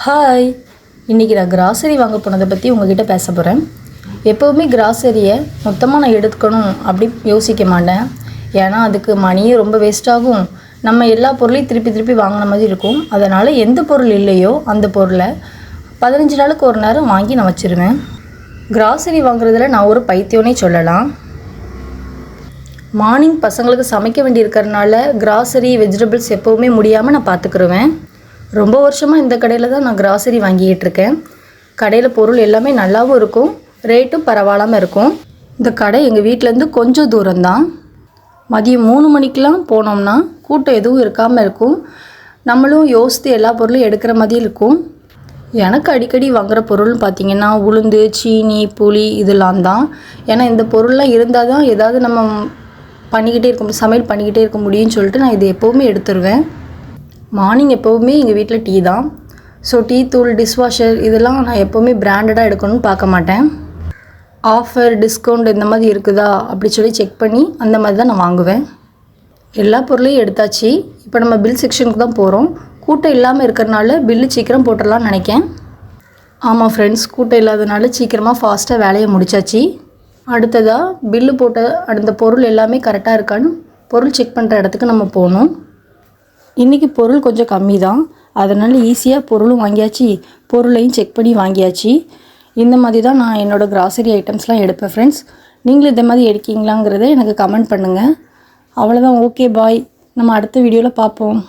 Hi, இன்றைக்கி நான் grocery வாங்க போனதை பற்றி உங்ககிட்ட பேச போகிறேன். எப்போவுமே கிராசரியை மொத்தமாக நான் எடுத்துக்கணும் அப்படி யோசிக்க மாட்டேன். ஏன்னா அதுக்கு மணியும் ரொம்ப வேஸ்ட் ஆகும். நம்ம எல்லா பொருளையும் திருப்பி வாங்கின மாதிரி இருக்கும். அதனால் எந்த பொருள் இல்லையோ அந்த பொருளை 15 நாளுக்கு ஒரு நேரம் வாங்கி நான் வச்சுருவேன். கிராசரி வாங்குறதுல நான் ஒரு பைத்தியம்னே சொல்லலாம். மார்னிங் பசங்களுக்கு சமைக்க வேண்டி இருக்கிறதுனால கிராசரி வெஜிடபிள்ஸ் எப்போவுமே முடியாமல் நான் பார்த்துக்கிருவேன். ரொம்ப வருஷமாக இந்த கடையில் தான் நான் கிராசரி வாங்கிக்கிட்டு இருக்கேன். கடையில் பொருள் எல்லாமே நல்லாவும் இருக்கும், ரேட்டும் பரவாயில்லாமல் இருக்கும். இந்த கடை எங்கள் வீட்டிலேருந்து கொஞ்சம் தூரம்தான். மதியம் 3 மணிக்கெலாம் போனோம்னா கூட்டம் எதுவும் இருக்காமல் இருக்கும். நம்மளும் யோசித்து எல்லா பொருளும் எடுக்கிற மாதிரி இருக்கும். எனக்கு அடிக்கடி வாங்குகிற பொருள்னு பார்த்திங்கன்னா உளுந்து, சீனி, புளி இதெல்லாம் தான். ஏன்னா இந்த பொருள்லாம் இருந்தால் தான் ஏதாவது நம்ம சமையல் பண்ணிக்கிட்டே இருக்க முடியும்னு சொல்லிட்டு நான் இது எப்போவுமே எடுத்துருவேன். மார்னிங் எப்போவுமே எங்கள் வீட்டில் டீ தான். ஸோ டீ தூள், டிஷ்வாஷர் இதெல்லாம் நான் எப்போவுமே பிராண்டடாக எடுக்கணும்னு பார்க்க மாட்டேன். ஆஃபர், டிஸ்கவுண்ட் இந்த மாதிரி இருக்குதா அப்படி சொல்லி செக் பண்ணி அந்த மாதிரி தான் நான் வாங்குவேன். எல்லா பொருளையும் எடுத்தாச்சு. இப்போ நம்ம பில் செக்ஷனுக்கு தான் போகிறோம். கூட்டம் இல்லாமல் இருக்கிறனால பில்லு சீக்கிரம் போட்டுடலான்னு நினைக்கேன். ஆமாம் ஃப்ரெண்ட்ஸ், கூட்டம் இல்லாதனால சீக்கிரமாக ஃபாஸ்ட்டாக வேலையை முடித்தாச்சு. அடுத்ததாக பில்லு போட்ட அந்த பொருள் எல்லாமே கரெக்டாக இருக்கான்னு பொருள் செக் பண்ணுற இடத்துக்கு நம்ம போகணும். இன்றைக்கி பொருள் கொஞ்சம் கம்மி தான், அதனால் ஈஸியாக பொருளும் வாங்கியாச்சு, பொருளையும் செக் பண்ணி வாங்கியாச்சு. இந்த மாதிரி தான் நான் என்னோடய கிராசரி ஐட்டம்ஸ்லாம் எடுப்பேன் ஃப்ரெண்ட்ஸ். நீங்களும் இந்த மாதிரி எடுக்கீங்களாங்கிறத எனக்கு கமெண்ட் பண்ணுங்கள். அவ்வளோதான். ஓகே, பாய். நம்ம அடுத்த வீடியோவில் பார்ப்போம்.